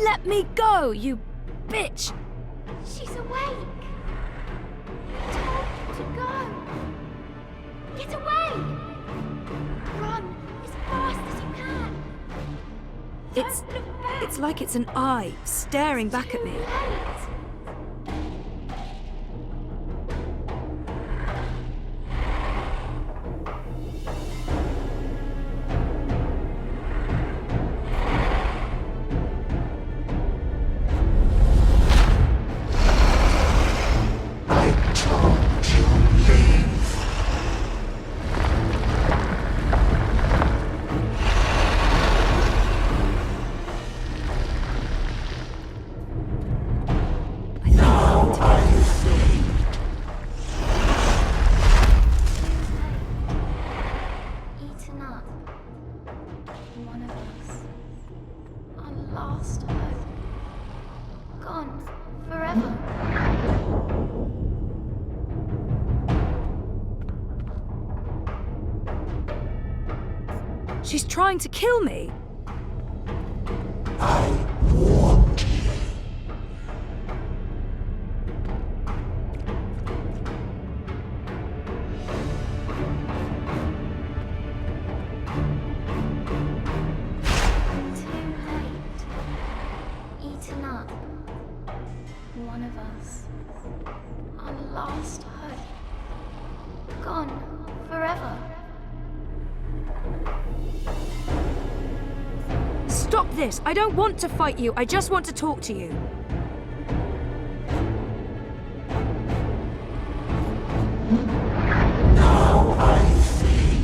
Let me go, you bitch! She's awake! I told you to go! Get away! Run as fast as you can! Don't look back! It's like it's an eye staring back at me. Too late. Eaten up. One of us. Our last hope. Gone forever. She's trying to kill me. I warned you. Too late. Eaten up. One of us. Our last hope. Gone forever. Stop this! I don't want to fight you, I just want to talk to you. Now I see.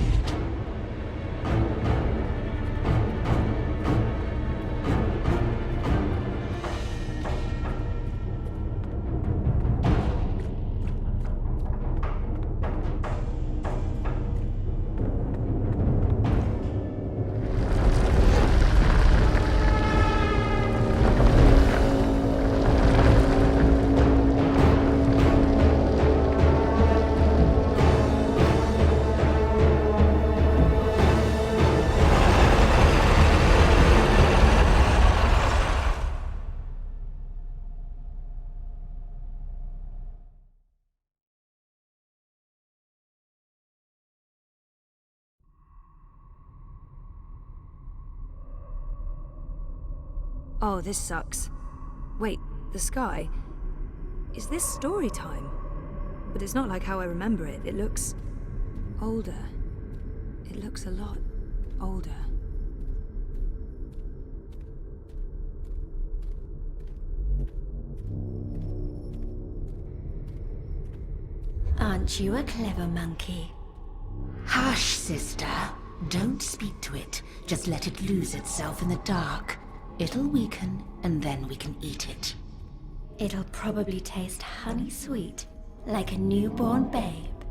Oh, this sucks. Wait, the sky? Is this story time? But it's not like how I remember it. It looks older. It looks a lot older. Aren't you a clever monkey? Hush, sister. Don't speak to it. Just let it lose itself in the dark. It'll weaken, and then we can eat it. It'll probably taste honey sweet, like a newborn babe.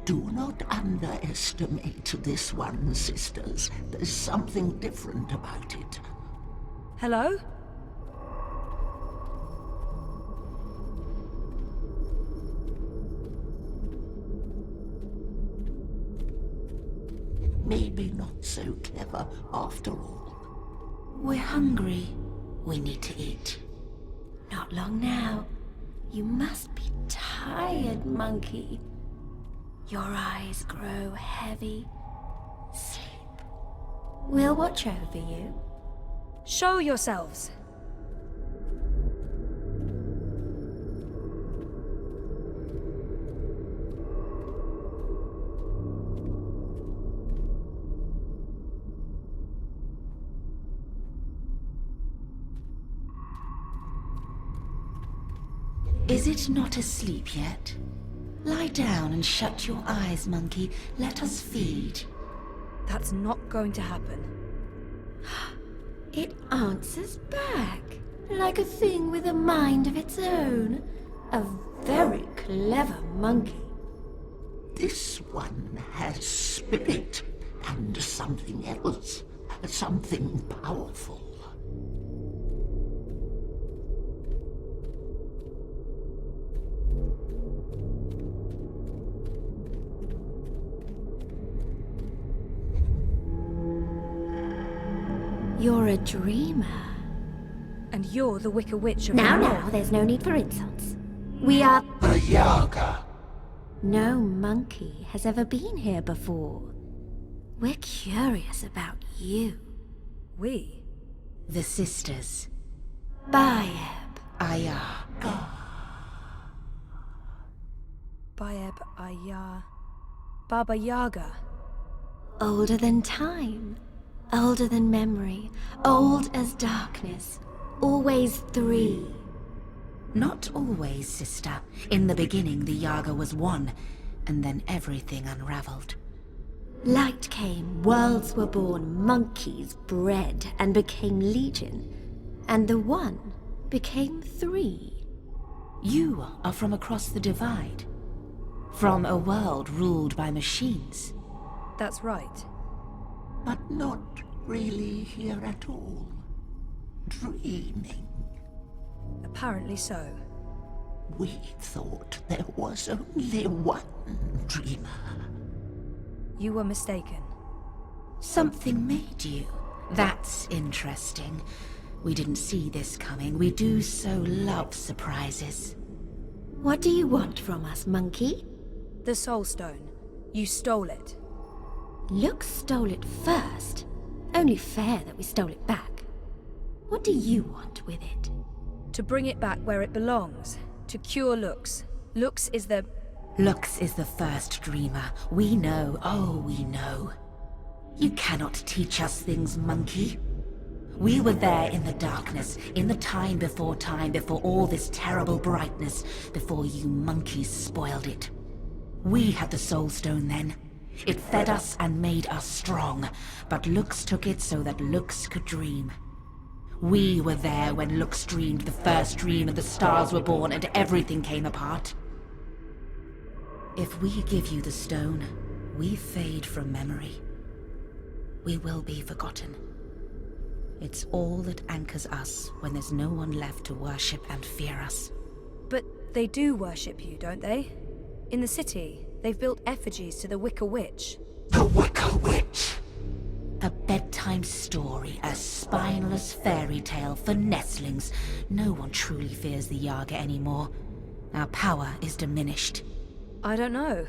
Do not underestimate this one, sisters. There's something different about it. Hello? Maybe not so clever after all. We're hungry. We need to eat. Not long now. You must be tired, monkey. Your eyes grow heavy. Sleep. We'll watch over you. Show yourselves. Is it not asleep yet? Lie down and shut your eyes, monkey. Let us feed. That's not going to happen. It answers back, like a thing with a mind of its own. A very clever monkey. This one has spirit and something else. Something powerful. You're a dreamer. And you're the Wicker Witch of Now, the now, there's no need for insults. We are... Baba Yaga. No monkey has ever been here before. We're curious about you. We? The sisters. Bayeb, Aya. Bayeb Aya. Baba Yaga. Older than time. Older than memory. Old as darkness. Always 3. Not always, sister. In the beginning, the Yaga was one, and then everything unraveled. Light came, worlds were born, monkeys bred, and became legion. And the one became 3. You are from across the divide. From a world ruled by machines. That's right. But not really here at all. Dreaming. Apparently so. We thought there was only one dreamer. You were mistaken. Something made you. That's interesting. We didn't see this coming. We do so love surprises. What do you want from us, monkey? The Soul Stone. You stole it. Lux stole it first. Only fair that we stole it back. What do you want with it? To bring it back where it belongs. To cure Lux. Lux is the... Lux is the first dreamer. We know, oh, we know. You cannot teach us things, monkey. We were there in the darkness, in the time, before all this terrible brightness, before you monkeys spoiled it. We had the Soul Stone then. It fed us and made us strong, but Lux took it so that Lux could dream. We were there when Lux dreamed the first dream and the stars were born and everything came apart. If we give you the stone, we fade from memory. We will be forgotten. It's all that anchors us when there's no one left to worship and fear us. But they do worship you, don't they? In the city, they've built effigies to the Wicker Witch. The Wicker Witch! A bedtime story, a spineless fairy tale for nestlings. No one truly fears the Yaga anymore. Our power is diminished. I don't know.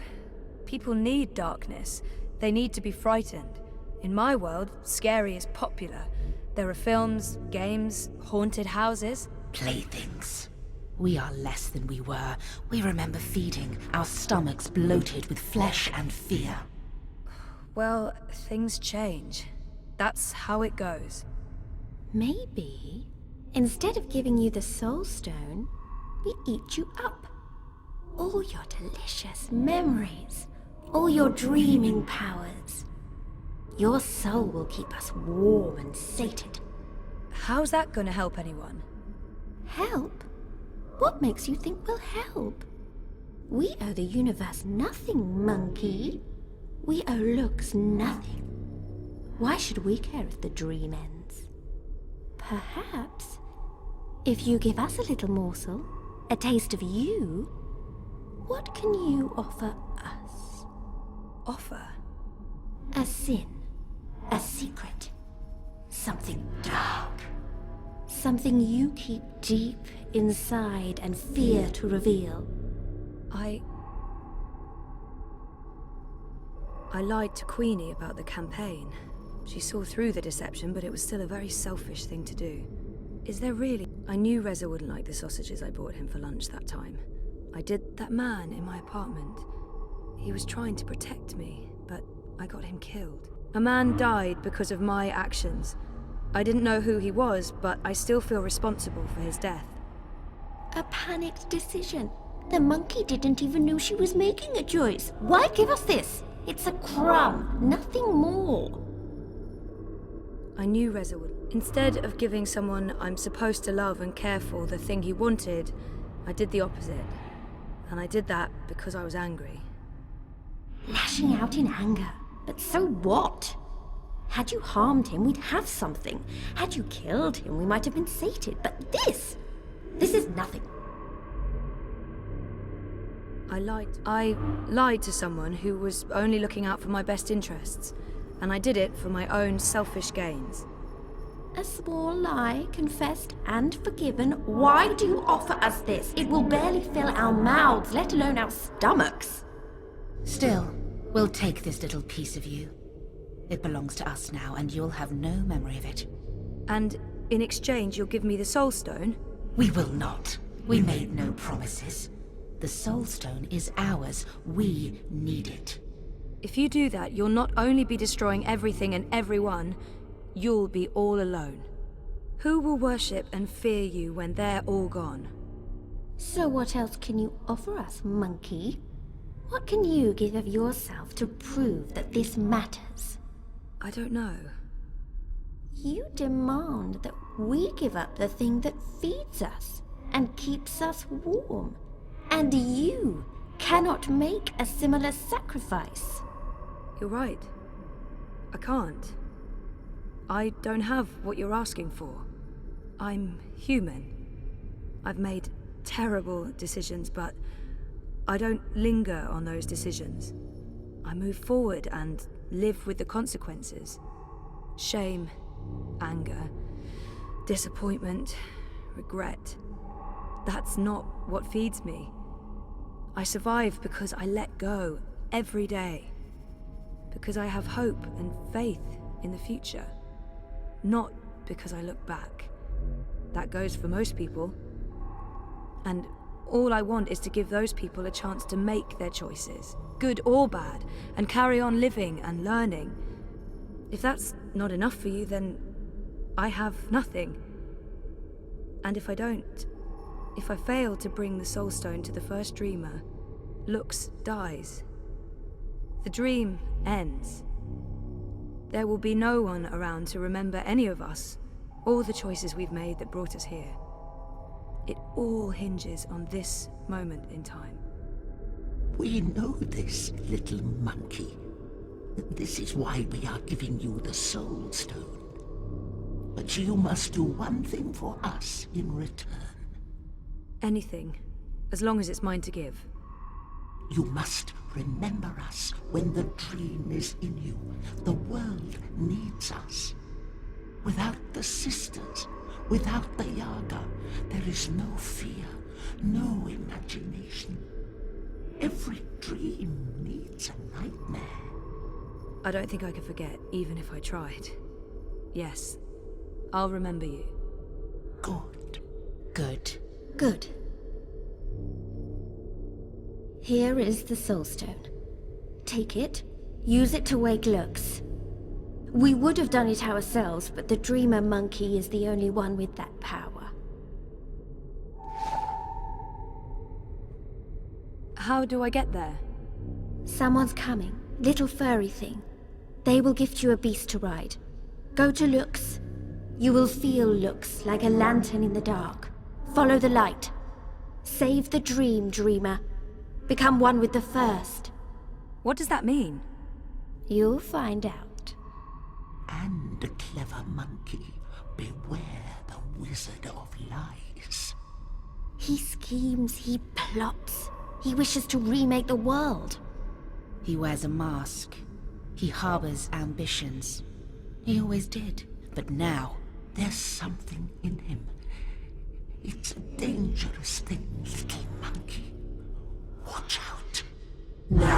People need darkness. They need to be frightened. In my world, scary is popular. There are films, games, haunted houses. Playthings. We are less than we were. We remember feeding, our stomachs bloated with flesh and fear. Well, things change. That's how it goes. Maybe, instead of giving you the Soul Stone, we eat you up. All your delicious memories, all your dreaming powers. Your soul will keep us warm and sated. How's that gonna help anyone? Help? What makes you think we'll help? We owe the universe nothing, monkey. We owe Lux nothing. Why should we care if the dream ends? Perhaps, if you give us a little morsel, a taste of you, what can you offer us? Offer? A sin, a secret, something dark. Something you keep deep inside and fear to reveal. I lied to Queenie about the campaign. She saw through the deception, but it was still a very selfish thing to do. Is there really? I knew Reza wouldn't like the sausages I bought him for lunch that time. That man in my apartment. He was trying to protect me, but I got him killed. A man died because of my actions. I didn't know who he was, but I still feel responsible for his death. A panicked decision. The monkey didn't even know she was making a choice. Why give us this? It's a crumb, nothing more. I knew Reza would. Instead of giving someone I'm supposed to love and care for the thing he wanted, I did the opposite. And I did that because I was angry. Lashing out in anger. But so what? Had you harmed him, we'd have something. Had you killed him, we might have been sated. But this is nothing. I lied to someone who was only looking out for my best interests. And I did it for my own selfish gains. A small lie, confessed and forgiven. Why do you offer us this? It will barely fill our mouths, let alone our stomachs. Still, we'll take this little piece of you. It belongs to us now, and you'll have no memory of it. And in exchange, you'll give me the Soul Stone? We will not. We made no promises. The Soul Stone is ours. We need it. If you do that, you'll not only be destroying everything and everyone, you'll be all alone. Who will worship and fear you when they're all gone? So what else can you offer us, monkey? What can you give of yourself to prove that this matters? I don't know. You demand that we give up the thing that feeds us and keeps us warm. And you cannot make a similar sacrifice. You're right. I can't. I don't have what you're asking for. I'm human. I've made terrible decisions, but I don't linger on those decisions. I move forward and live with the consequences. Shame, anger, disappointment, regret. That's not what feeds me. I survive because I let go every day. Because I have hope and faith in the future. Not because I look back. That goes for most people. And all I want is to give those people a chance to make their choices, good or bad, and carry on living and learning. If that's not enough for you, then I have nothing. And if I don't, if I fail to bring the Soul Stone to the first dreamer, Lux dies. The dream ends. There will be no one around to remember any of us, or the choices we've made that brought us here. It all hinges on this moment in time. We know this, little monkey. This is why we are giving you the Soul Stone. But you must do one thing for us in return. Anything, as long as it's mine to give. You must remember us when the dream is in you. The world needs us. Without the sisters, without the Yaga, there is no fear, no imagination. Every dream needs a nightmare. I don't think I could forget, even if I tried. Yes, I'll remember you. Good. Good. Good. Here is the Soul Stone. Take it, use it to wake Lux. We would have done it ourselves, but the Dreamer Monkey is the only one with that power. How do I get there? Someone's coming. Little furry thing. They will gift you a beast to ride. Go to Lux. You will feel Lux like a lantern in the dark. Follow the light. Save the dream, Dreamer. Become one with the first. What does that mean? You'll find out. And a clever monkey, beware the wizard of lies. He schemes, he plots. He wishes to remake the world. He wears a mask. He harbors ambitions. He always did. But now, There's something in him. It's a dangerous thing, little monkey. Watch out. Now